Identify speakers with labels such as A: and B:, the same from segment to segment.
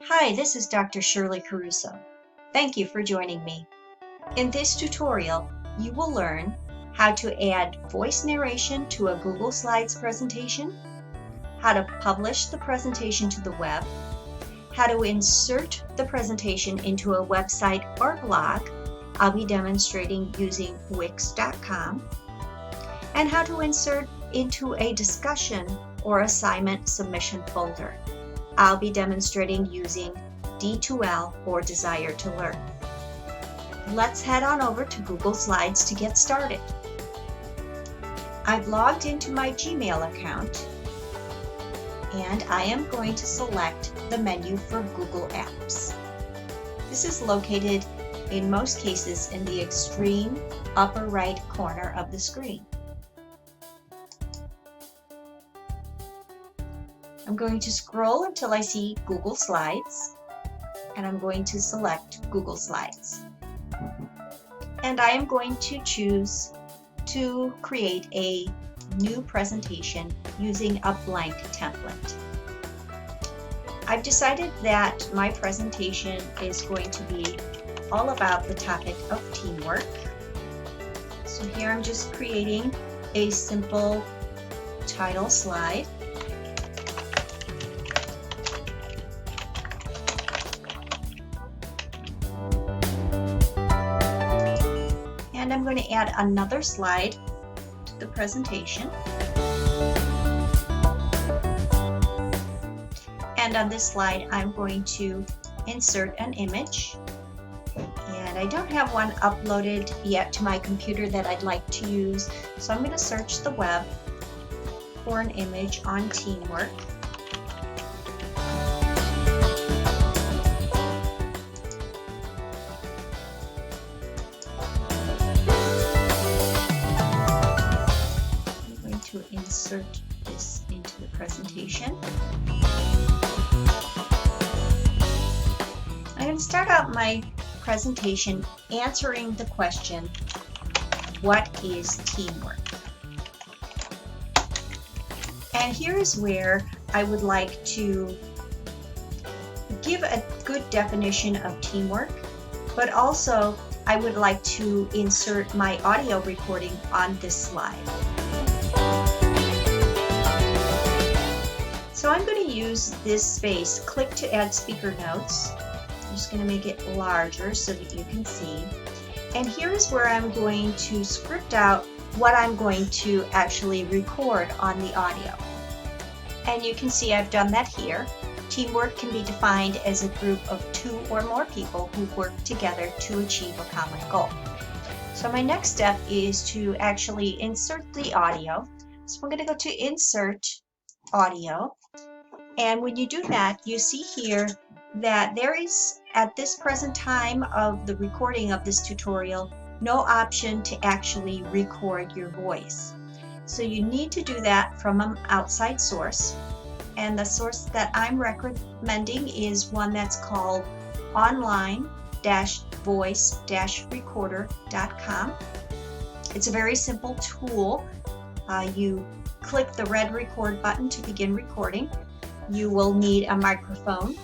A: Hi, this is Dr. Shirley Caruso. Thank you for joining me. In this tutorial, you will learn how to add voice narration to a Google Slides presentation, how to publish the presentation to the web, how to insert the presentation into a website or blog. I'll be demonstrating using Wix.com, and how to insert into a discussion or assignment submission folder. I'll be demonstrating using D2L or Desire to Learn. Let's head on over to Google Slides to get started. I've logged into my Gmail account and I am going to select the menu for Google Apps. This is located in most cases in the extreme upper right corner of the screen. I'm going to scroll until I see Google Slides, and I'm going to select Google Slides. And I am going to choose to create a new presentation using a blank template. I've decided that my presentation is going to be all about the topic of teamwork. So here I'm just creating a simple title slide. And I'm going to add another slide to the presentation. And on this slide, I'm going to insert an image. And I don't have one uploaded yet to my computer that I'd like to use, so I'm going to search the web for an image on teamwork. To insert this into the presentation. I'm going to start out my presentation answering the question, what is teamwork? And here is where I would like to give a good definition of teamwork, but also I would like to insert my audio recording on this slide. So I'm going to use this space, click to add speaker notes. I'm just going to make it larger so that you can see. And here is where I'm going to script out what I'm going to actually record on the audio. And you can see I've done that here. Teamwork can be defined as a group of 2 or more people who work together to achieve a common goal. So my next step is to actually insert the audio. So I'm going to go to Insert Audio. And when you do that, you see here that there is, at this present time of the recording of this tutorial, no option to actually record your voice. So you need to do that from an outside source. And the source that I'm recommending is one that's called online-voice-recorder.com. It's a very simple tool. You click the red record button to begin recording. You will need a microphone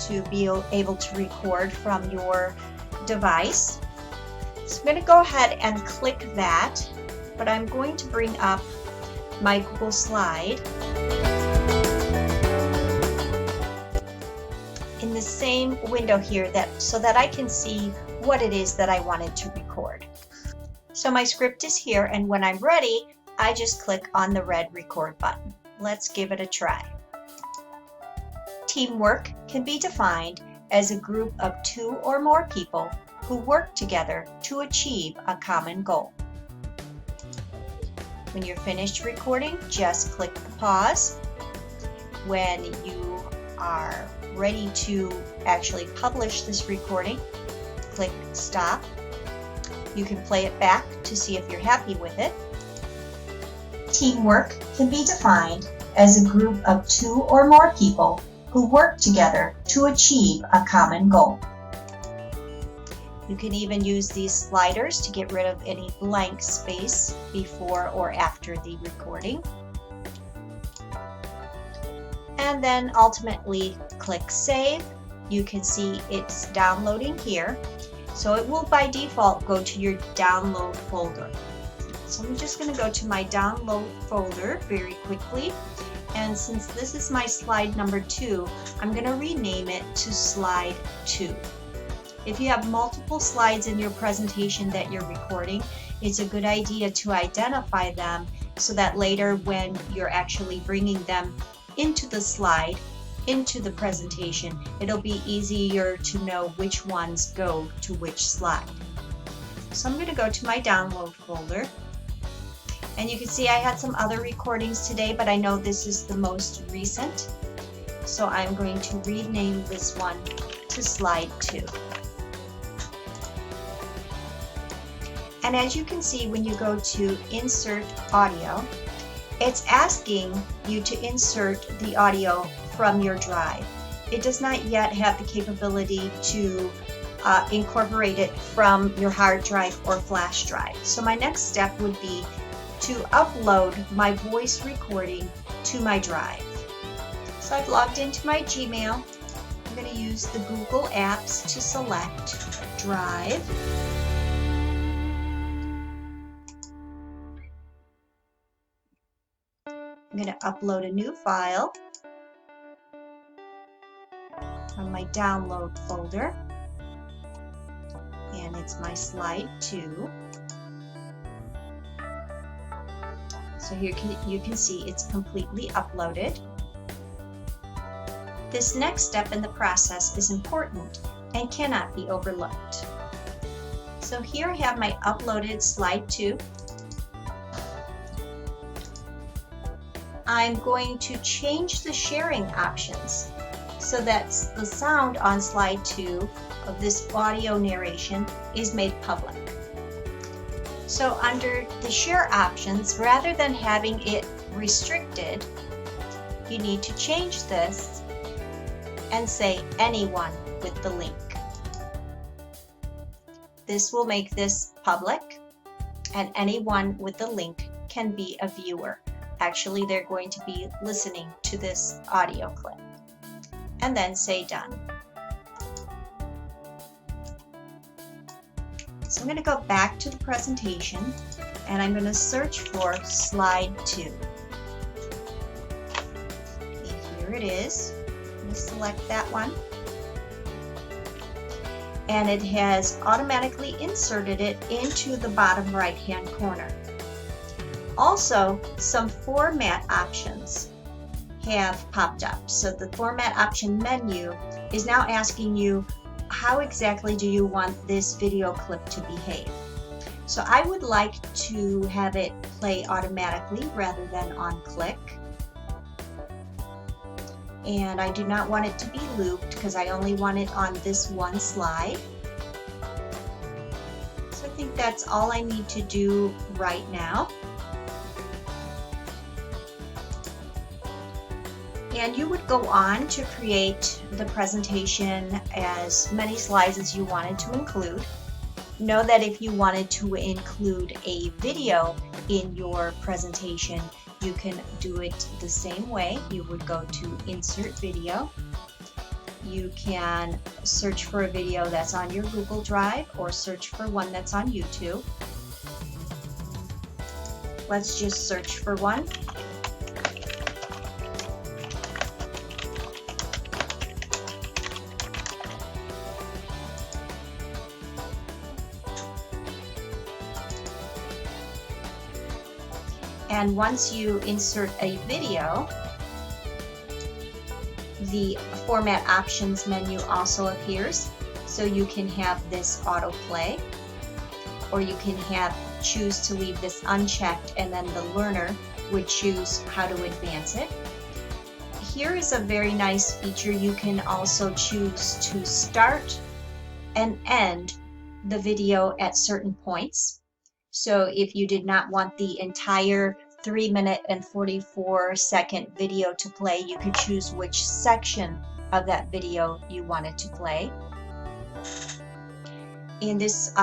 A: to be able to record from your device. So I'm going to go ahead and click that, but I'm going to bring up my Google slide in the same window here so that I can see what it is that I wanted to record. So my script is here, and when I'm ready, I just click on the red record button. Let's give it a try. Teamwork can be defined as a group of 2 or more people who work together to achieve a common goal. When you're finished recording, just click the pause. When you are ready to actually publish this recording, click stop. You can play it back to see if you're happy with it. Teamwork can be defined as a group of 2 or more people who work together to achieve a common goal. You can even use these sliders to get rid of any blank space before or after the recording. And then ultimately click Save you can see it's downloading here. So it will by default go to your download folder. So I'm just going to go to my download folder very quickly. And since this is my slide number 2, I'm going to rename it to slide 2. If you have multiple slides in your presentation that you're recording, it's a good idea to identify them so that later when you're actually bringing them into the slide, into the presentation, it'll be easier to know which ones go to which slide. So I'm going to go to my download folder. And you can see I had some other recordings today, but I know this is the most recent. So I'm going to rename this one to slide 2. And as you can see, when you go to insert audio, it's asking you to insert the audio from your drive. It does not yet have the capability to incorporate it from your hard drive or flash drive. So my next step would be to upload my voice recording to my drive. So I've logged into my Gmail. I'm going to use the Google Apps to select Drive. I'm going to upload a new file from my download folder, and it's my slide 2. So here you can see it's completely uploaded. This next step in the process is important and cannot be overlooked. So here I have my uploaded slide 2. I'm going to change the sharing options so that the sound on slide 2 of this audio narration is made public. So under the share options, rather than having it restricted, you need to change this and say anyone with the link. This will make this public, and anyone with the link can be a viewer. Actually, they're going to be listening to this audio clip. And then say done. So I'm going to go back to the presentation and I'm going to search for slide 2. Here it is. I'm going to select that one. And it has automatically inserted it into the bottom right-hand corner. Also, some format options have popped up. So the format option menu is now asking you, how exactly do you want this video clip to behave? So I would like to have it play automatically rather than on click. And I do not want it to be looped because I only want it on this one slide. So I think that's all I need to do right now. And you would go on to create the presentation as many slides as you wanted to include. Know that if you wanted to include a video in your presentation, you can do it the same way. You would go to Insert Video. You can search for a video that's on your Google Drive or search for one that's on YouTube. Let's just search for one. And once you insert a video, the format options menu also appears. So you can have this autoplay, or you can choose to leave this unchecked, and then the learner would choose how to advance it. Here is a very nice feature. You can also choose to start and end the video at certain points. So if you did not want the entire 3-minute and 44-second video to play, you could choose which section of that video you wanted to play. In this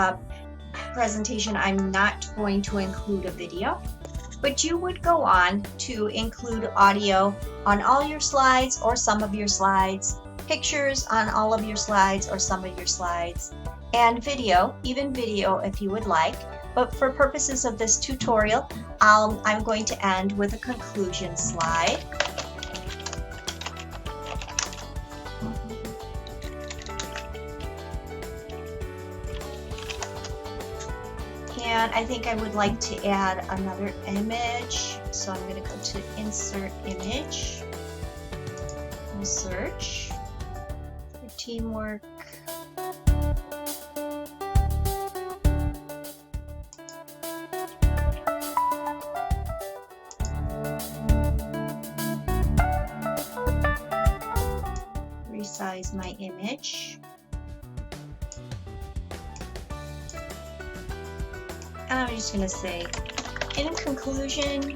A: presentation, I'm not going to include a video, but you would go on to include audio on all your slides or some of your slides pictures on all of your slides or some of your slides, and video, even video if you would like. But for purposes of this tutorial, I'm going to end with a conclusion slide. And I think I would like to add another image. So I'm going to go to Insert Image, and search for teamwork. Resize my image. And I'm just going to say, in conclusion,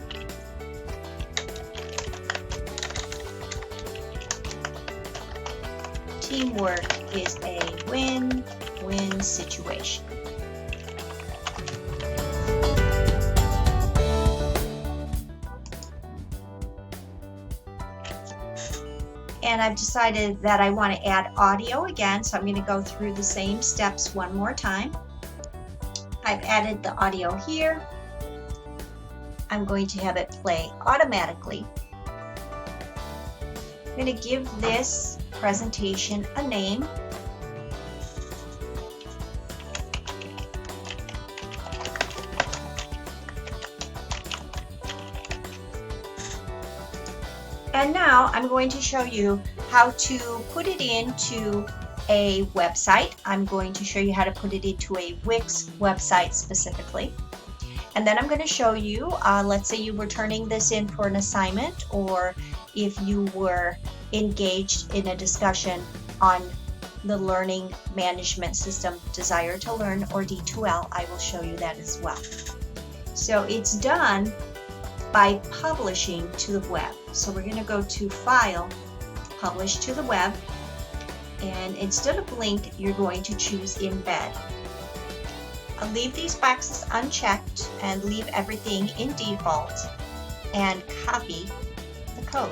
A: teamwork is a win-win situation. And I've decided that I want to add audio again, so I'm going to go through the same steps one more time. I've added the audio here. I'm going to have it play automatically. I'm going to give this presentation a name. And now I'm going to show you how to put it into a website. I'm going to show you how to put it into a Wix website specifically. And then I'm going to show you, let's say you were turning this in for an assignment, or if you were engaged in a discussion on the learning management system Desire to Learn, or D2L, I will show you that as well. So it's done by publishing to the web. So we're going to go to File, Publish to the Web, and instead of link, you're going to choose Embed. I'll leave these boxes unchecked and leave everything in default and copy the code.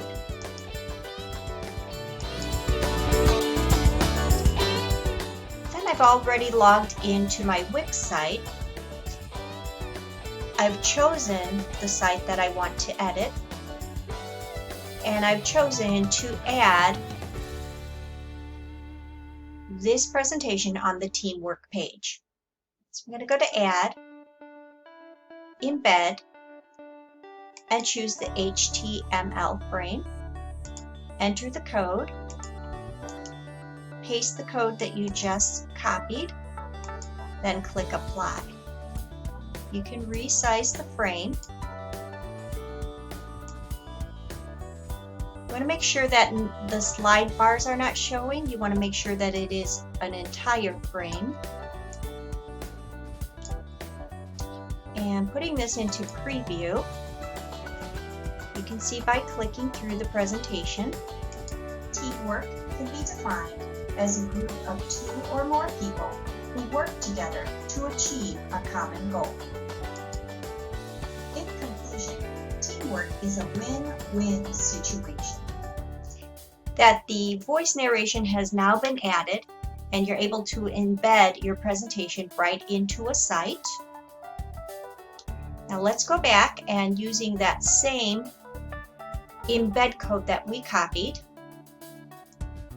A: Then I've already logged into my Wix site. I've chosen the site that I want to edit, and I've chosen to add this presentation on the teamwork page. So I'm going to go to Add, Embed, and choose the HTML frame. Enter the code, paste the code that you just copied, then click Apply. You can resize the frame. You want to make sure that the slide bars are not showing. You want to make sure that it is an entire frame. And putting this into preview, you can see by clicking through the presentation, teamwork can be defined as a group of 2 or more people who work together to achieve a common goal. In conclusion, teamwork is a win-win situation. That the voice narration has now been added, and you're able to embed your presentation right into a site. Now let's go back, and using that same embed code that we copied,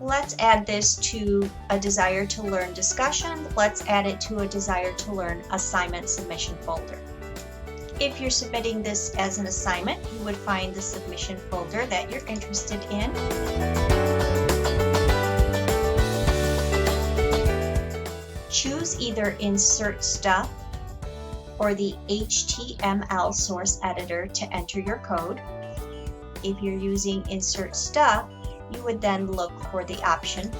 A: let's add this to a Desire to Learn discussion. Let's add it to a Desire to Learn assignment submission folder. If you're submitting this as an assignment, you would find the submission folder that you're interested in. Choose either Insert Stuff or the HTML source editor to enter your code. If you're using Insert Stuff, you would then look for the option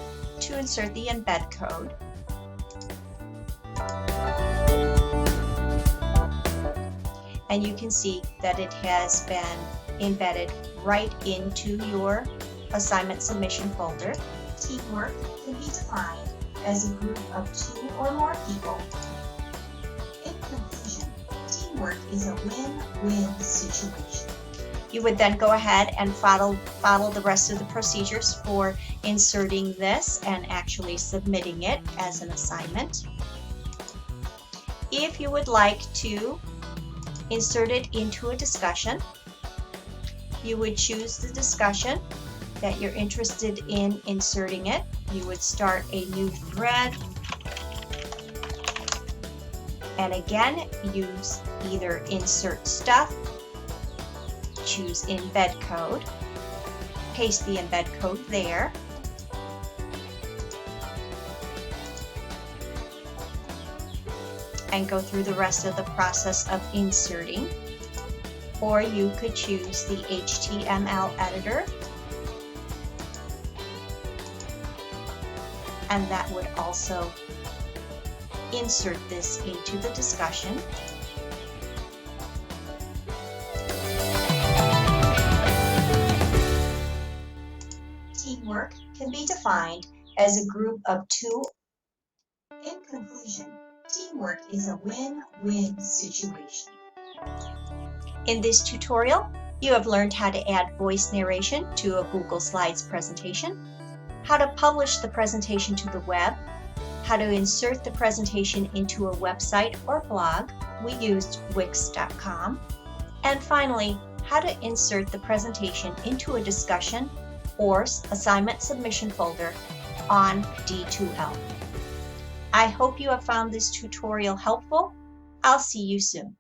A: to insert the embed code. And you can see that it has been embedded right into your assignment submission folder. Teamwork can be defined as a group of 2 or more people. In conclusion, teamwork is a win-win situation. You would then go ahead and follow the rest of the procedures for inserting this and actually submitting it as an assignment. If you would like to insert it into a discussion, you would choose the discussion that you're interested in inserting it. You would start a new thread, and again, use either insert stuff, choose embed code, paste the embed code there, and go through the rest of the process of inserting. Or you could choose the HTML editor, and that would also insert this into the discussion. Teamwork can be defined as a group of two. In conclusion, teamwork is a win-win situation. In this tutorial, you have learned how to add voice narration to a Google Slides presentation, how to publish the presentation to the web, how to insert the presentation into a website or blog. We used Wix.com. And finally, how to insert the presentation into a discussion or assignment submission folder on D2L. I hope you have found this tutorial helpful. I'll see you soon.